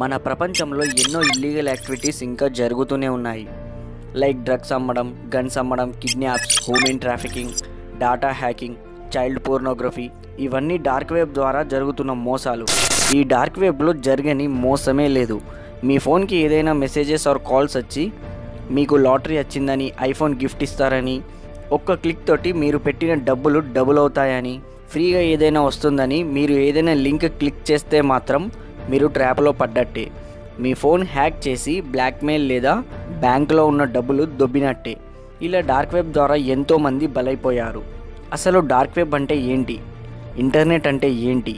మన ప్రపంచంలో ఎన్నో ఇల్లీగల్ యాక్టివిటీస్ ఇంకా జరుగుతూనే ఉన్నాయి. లైక్ డ్రగ్స్ అమ్మడం, గన్స్ అమ్మడం, kidnaps, human trafficking, data hacking, child pornography. ఇవన్నీ డార్క్ వెబ్ ద్వారా జరుగుతున్న మోసాలు. ఈ డార్క్ వెబ్లో జరగని మోసమే లేదు. మీ ఫోన్కి ఏదైనా మెసేజెస్ ఆర్ కాల్స్ వచ్చి మీకు లాటరీ వచ్చిందని, ఐఫోన్ గిఫ్ట్ ఇస్తారని, ఒక్క క్లిక్ తోటి మీరు పెట్టిన డబ్బులు డబుల్ అవుతాయని, ఫ్రీగా ఏదైనా వస్తుందని మీరు ఏదైనా లింక్ క్లిక్ చేస్తే మాత్రం మీరు ట్రాప్లో పడ్డట్టే. మీ ఫోన్ హ్యాక్ చేసి బ్లాక్మెయిల్ లేదా బ్యాంకులో ఉన్న డబ్బులు దొబ్బినట్టే. ఇలా డార్క్ వెబ్ ద్వారా ఎంతోమంది బలైపోయారు. అసలు డార్క్ వెబ్ అంటే ఏంటి? ఇంటర్నెట్ అంటే ఏంటి?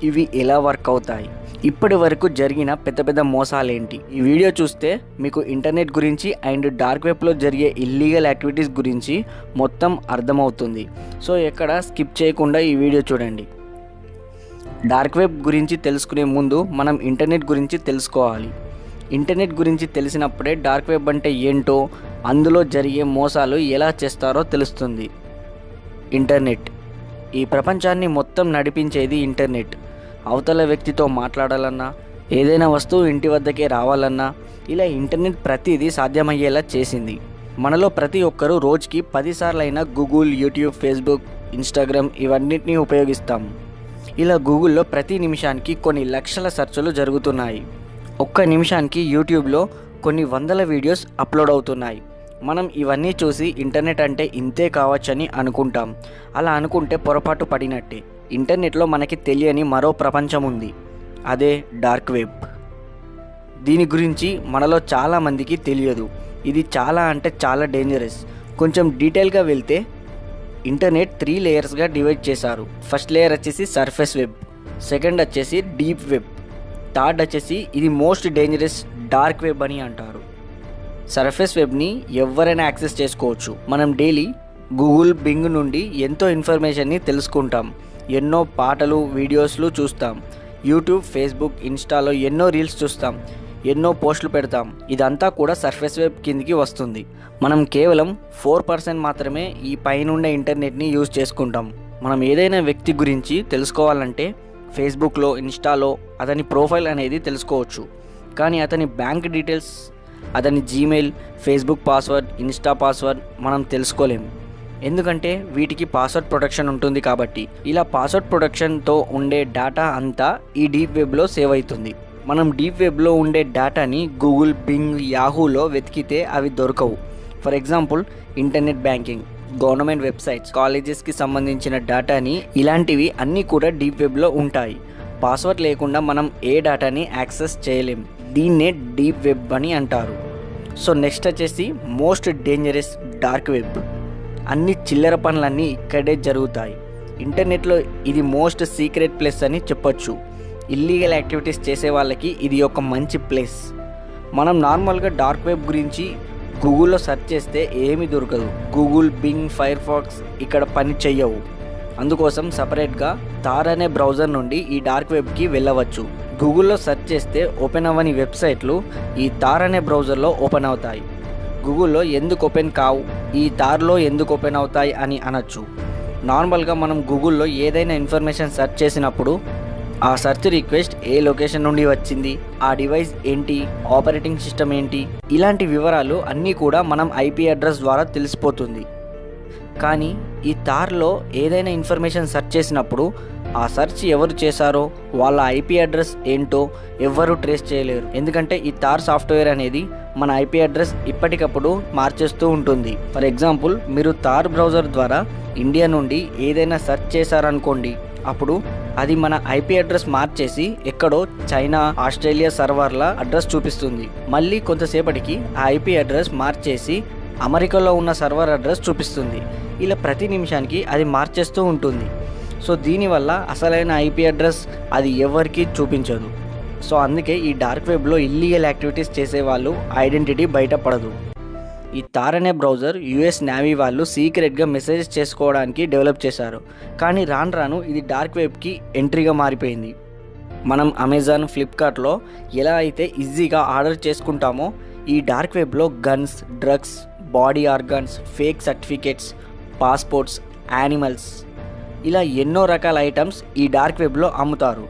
ఇవి ఎలా వర్క్ అవుతాయి? ఇప్పటి వరకు జరిగిన పెద్ద పెద్ద మోసాలేంటి? ఈ వీడియో చూస్తే మీకు ఇంటర్నెట్ గురించి అండ్ డార్క్ వెబ్లో జరిగే ఇల్లీగల్ యాక్టివిటీస్ గురించి మొత్తం అర్థమవుతుంది. సో ఎక్కడ స్కిప్ చేయకుండా ఈ వీడియో చూడండి. డార్క్ వెబ్ గురించి తెలుసుకునే ముందు మనం ఇంటర్నెట్ గురించి తెలుసుకోవాలి. ఇంటర్నెట్ గురించి తెలిసినప్పుడే డార్క్ వెబ్ అంటే ఏంటో, అందులో జరిగే మోసాలు ఎలా చేస్తారో తెలుస్తుంది. ఇంటర్నెట్ ఈ ప్రపంచాన్ని మొత్తం నడిపించేది ఇంటర్నెట్. అవతల వ్యక్తితో మాట్లాడాలన్నా, ఏదైనా వస్తువు ఇంటి వద్దకే రావాలన్నా ఇలా ఇంటర్నెట్ ప్రతిదీ సాధ్యమయ్యేలా చేసింది. మనలో ప్రతి ఒక్కరూ రోజుకి 10 సార్లైనా గూగుల్, యూట్యూబ్, ఫేస్బుక్, ఇన్స్టాగ్రామ్ ఇవన్నిటిని ఉపయోగిస్తాము. ఇలా గూగుల్లో ప్రతి నిమిషానికి కొన్ని లక్షల సెర్చ్లు జరుగుతున్నాయి. ఒక్క నిమిషానికి యూట్యూబ్లో కొన్ని వందల వీడియోస్ అప్లోడ్ అవుతున్నాయి. మనం ఇవన్నీ చూసి ఇంటర్నెట్ అంటే ఇంతే కావచ్చని అనుకుంటాం. అలా అనుకుంటే పొరపాటు పడినట్టే. ఇంటర్నెట్లో మనకి తెలియని మరో ప్రపంచం ఉంది. అదే డార్క్ వెబ్. దీని గురించి మనలో చాలామందికి తెలియదు. ఇది చాలా అంటే చాలా డేంజరస్. కొంచెం డీటెయిల్గా వెళ్తే ఇంటర్నెట్ 3 లేయర్స్గా డివైడ్ చేశారు. ఫస్ట్ లేయర్ వచ్చేసి సర్ఫేస్ వెబ్, సెకండ్ వచ్చేసి డీప్ వెబ్, థర్డ్ వచ్చేసి ఇది మోస్ట్ డేంజరస్ డార్క్ వెబ్ అని అంటారు. సర్ఫేస్ వెబ్ని ఎవరైనా యాక్సెస్ చేసుకోవచ్చు. మనం డైలీ గూగుల్, బింగ్ నుండి ఎంతో ఇన్ఫర్మేషన్ని తెలుసుకుంటాం. ఎన్నో పాటలు, వీడియోస్లు చూస్తాం. యూట్యూబ్, ఫేస్బుక్, ఇన్స్టాలో ఎన్నో రీల్స్ చూస్తాం, ఎన్నో పోస్టులు పెడతాం. ఇదంతా కూడా సర్ఫేస్ వెబ్ కిందికి వస్తుంది. మనం కేవలం 4% మాత్రమే ఈ పైనుండే ఇంటర్నెట్ని యూజ్ చేసుకుంటాం. మనం ఏదైనా వ్యక్తి గురించి తెలుసుకోవాలంటే ఫేస్బుక్లో, ఇన్స్టాలో అతని ప్రొఫైల్ అనేది తెలుసుకోవచ్చు. కానీ అతని బ్యాంక్ డీటెయిల్స్, అతని Gmail, Facebook password, Insta password మనం తెలుసుకోలేం. ఎందుకంటే వీటికి పాస్వర్డ్ ప్రొటెక్షన్ ఉంటుంది కాబట్టి. ఇలా పాస్వర్డ్ ప్రొటెక్షన్తో ఉండే డేటా అంతా ఈ డీప్ వెబ్లో సేవ్ అవుతుంది. మనం డీప్ వెబ్లో ఉండే డేటాని గూగుల్, బింగ్, యాహూలో వెతికితే అవి దొరకవు. For example internet banking, government websites, కాలేజెస్కి సంబంధించిన డేటాని, ఇలాంటివి అన్నీ కూడా డీప్ వెబ్లో ఉంటాయి. పాస్వర్డ్ లేకుండా మనం ఏ డేటాని యాక్సెస్ చేయలేం. దీన్నే డీప్ వెబ్ అని అంటారు. సో నెక్స్ట్ వచ్చేసి మోస్ట్ డేంజరస్ డార్క్ వెబ్. అన్ని చిల్లర పనులన్నీ ఇక్కడే జరుగుతాయి. ఇంటర్నెట్లో ఇది మోస్ట్ సీక్రెట్ ప్లేస్ అని చెప్పొచ్చు. ఇల్లీగల్ యాక్టివిటీస్ చేసే వాళ్ళకి ఇది ఒక మంచి ప్లేస్. మనం నార్మల్గా డార్క్ వెబ్ గురించి గూగుల్లో సెర్చ్ చేస్తే ఏమీ దొరకదు. గూగుల్, బింగ్, ఫైర్ ఫాక్స్ ఇక్కడ పని చెయ్యవు. అందుకోసం సపరేట్గా తార్ అనే బ్రౌజర్ నుండి ఈ డార్క్ వెబ్కి వెళ్ళవచ్చు. గూగుల్లో సెర్చ్ చేస్తే ఓపెన్ అవ్వని వెబ్సైట్లు ఈ తార్ అనే బ్రౌజర్లో ఓపెన్ అవుతాయి. గూగుల్లో ఎందుకు ఓపెన్ కావు, ఈ తార్లో ఎందుకు ఓపెన్ అవుతాయి అని అనొచ్చు. నార్మల్గా మనం గూగుల్లో ఏదైనా ఇన్ఫర్మేషన్ సెర్చ్ చేసినప్పుడు ఆ సెర్చ్ రిక్వెస్ట్ ఏ లొకేషన్ నుండి వచ్చింది, ఆ డివైస్ ఏంటి, ఆపరేటింగ్ సిస్టమ్ ఏంటి, ఇలాంటి వివరాలు అన్నీ కూడా మనం ఐపీ అడ్రస్ ద్వారా తెలిసిపోతుంది. కానీ ఈ తార్లో ఏదైనా ఇన్ఫర్మేషన్ సెర్చ్ చేసినప్పుడు ఆ సెర్చ్ ఎవరు చేశారో, వాళ్ళ ఐపీ అడ్రస్ ఏంటో ఎవ్వరూ ట్రేస్ చేయలేరు. ఎందుకంటే ఈ తార్ సాఫ్ట్వేర్ అనేది మన ఐపీ అడ్రస్ ఇప్పటికప్పుడు మార్చేస్తూ ఉంటుంది. ఫర్ ఎగ్జాంపుల్ మీరు తార్ బ్రౌజర్ ద్వారా ఇండియా నుండి ఏదైనా సెర్చ్ చేశారనుకోండి, అప్పుడు అది మన ఐపీ అడ్రస్ మార్చేసి ఎక్కడో చైనా, ఆస్ట్రేలియా సర్వర్ల అడ్రస్ చూపిస్తుంది. మళ్ళీ కొంతసేపటికి ఆ ఐపీ అడ్రస్ మార్చేసి అమెరికాలో ఉన్న సర్వర్ అడ్రస్ చూపిస్తుంది. ఇలా ప్రతి నిమిషానికి అది మార్చేస్తూ ఉంటుంది. సో దీనివల్ల అసలైన ఐపీ అడ్రస్ అది ఎవరికి చూపించదు. సో అందుకే ఈ డార్క్ వెబ్లో ఇల్లీగల్ యాక్టివిటీస్ చేసేవాళ్ళు ఐడెంటిటీ బయటపడదు. ఈ తార్ అనే బ్రౌజర్ యుఎస్ నేవీ వాళ్ళు సీక్రెట్గా మెసేజెస్ చేసుకోవడానికి డెవలప్ చేశారు. కానీ రాను రాను ఇది డార్క్ వెబ్కి ఎంట్రీగా మారిపోయింది. మనం అమెజాన్, ఫ్లిప్కార్ట్లో ఎలా అయితే ఈజీగా ఆర్డర్ చేసుకుంటామో, ఈ డార్క్ వెబ్లో guns, drugs, body organs, fake certificates, passports, animals ఇలా ఎన్నో రకాల ఐటమ్స్ ఈ డార్క్ వెబ్లో అమ్ముతారు.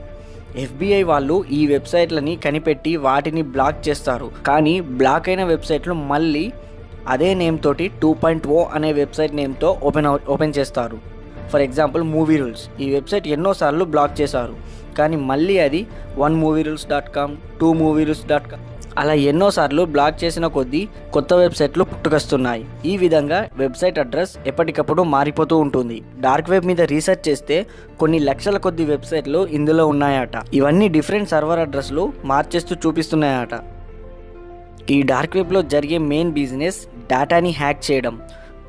FBI వాళ్ళు ఈ వెబ్సైట్లని కనిపెట్టి వాటిని బ్లాక్ చేస్తారు. కానీ బ్లాక్ అయిన వెబ్సైట్లు మళ్ళీ అదే నేమ్ తోటి 2.0 అనే వెబ్సైట్ నేమ్తో ఓపెన్ చేస్తారు. ఫర్ ఎగ్జాంపుల్ మూవీ రూల్స్, ఈ వెబ్సైట్ ఎన్నోసార్లు బ్లాక్ చేశారు, కానీ మళ్ళీ అది 1movirules.com 2movirules.com అలా ఎన్నోసార్లు బ్లాక్ చేసిన కొద్దీ కొత్త వెబ్సైట్లు పుట్టుకొస్తున్నాయి. ఈ విధంగా వెబ్సైట్ అడ్రస్ ఎప్పటికప్పుడు మారిపోతూ ఉంటుంది. డార్క్ వెబ్ మీద రీసెర్చ్ చేస్తే కొన్ని లక్షల కొద్ది వెబ్సైట్లు ఇందులో ఉన్నాయట. ఇవన్నీ డిఫరెంట్ సర్వర్ అడ్రస్లు మార్చేస్తూ చూపిస్తున్నాయట. ఈ డార్క్ వెబ్లో జరిగే మెయిన్ బిజినెస్ డేటాని హ్యాక్ చేయడం.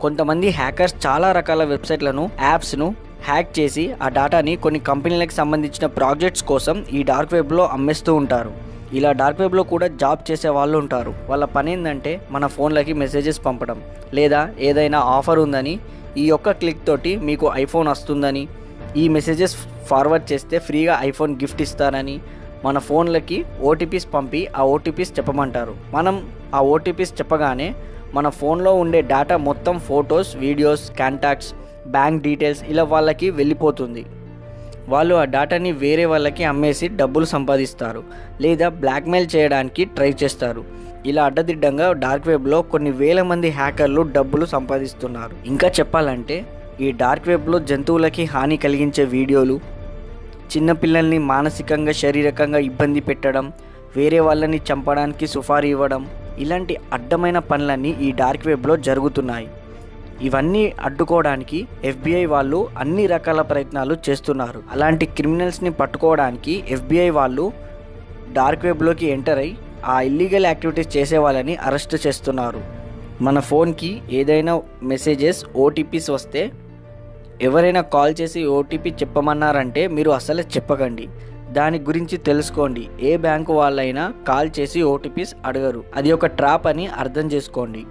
కొంతమంది హ్యాకర్స్ చాలా రకాల వెబ్సైట్లను, యాప్స్ను హ్యాక్ చేసి ఆ డేటాని కొన్ని కంపెనీలకు సంబంధించిన ప్రాజెక్ట్స్ కోసం ఈ డార్క్ వెబ్లో అమ్మేస్తూ ఉంటారు. ఇలా డార్క్ వెబ్లో కూడా జాబ్ చేసే వాళ్ళు ఉంటారు. వాళ్ళ పని ఏంటంటే మన ఫోన్లకి మెసేజెస్ పంపడం, లేదా ఏదైనా ఆఫర్ ఉందని, ఈ ఒక్క క్లిక్ తోటి మీకు ఐఫోన్ వస్తుందని, ఈ మెసేజెస్ ఫార్వర్డ్ చేస్తే ఫ్రీగా ఐఫోన్ గిఫ్ట్ ఇస్తారని మన ఫోన్లకి ఓటీపీస్ పంపి ఆ ఓటీపీస్ చెప్పమంటారు. మనం ఆ ఓటీపీస్ చెప్పగానే మన ఫోన్లో ఉండే డేటా మొత్తం photos, videos, contacts, bank details ఇలా వాళ్ళకి వెళ్ళిపోతుంది. వాళ్ళు ఆ డేటాని వేరే వాళ్ళకి అమ్మేసి డబ్బులు సంపాదిస్తారు, లేదా బ్లాక్మెయిల్ చేయడానికి ట్రై చేస్తారు. ఇలా అడ్డదిడ్డంగా డార్క్ వెబ్లో కొన్ని వేల మంది హ్యాకర్లు డబ్బులు సంపాదిస్తున్నారు. ఇంకా చెప్పాలంటే ఈ డార్క్ వెబ్లో జంతువులకి హాని కలిగించే వీడియోలు, చిన్నపిల్లల్ని మానసికంగా, శారీరకంగా ఇబ్బంది పెట్టడం, వేరే వాళ్ళని చంపడానికి సుఫారీ ఇవ్వడం, ఇలాంటి అడ్డమైన పనులన్నీ ఈ డార్క్ వెబ్లో జరుగుతున్నాయి. ఇవన్నీ అడ్డుకోవడానికి FBI వాళ్ళు అన్ని రకాల ప్రయత్నాలు చేస్తున్నారు. అలాంటి క్రిమినల్స్ని పట్టుకోవడానికి FBI వాళ్ళు డార్క్ వెబ్లోకి ఎంటర్ అయ్యి ఆ ఇల్లీగల్ యాక్టివిటీస్ చేసే వాళ్ళని అరెస్ట్ చేస్తున్నారు. మన ఫోన్కి ఏదైనా మెసేజెస్, ఓటీపీస్ వస్తే ఎవరైనా కాల్ చేసి ఓటీపీ చెప్పమన్నారంటే మీరు అసలు చెప్పకండి. దాని గురించి తెలుసుకోండి. ఏ బ్యాంకు వాళ్ళైనా కాల్ చేసి ఓటీపీస్ అడగరు. అది ఒక ట్రాప్ అని అర్థం చేసుకోండి.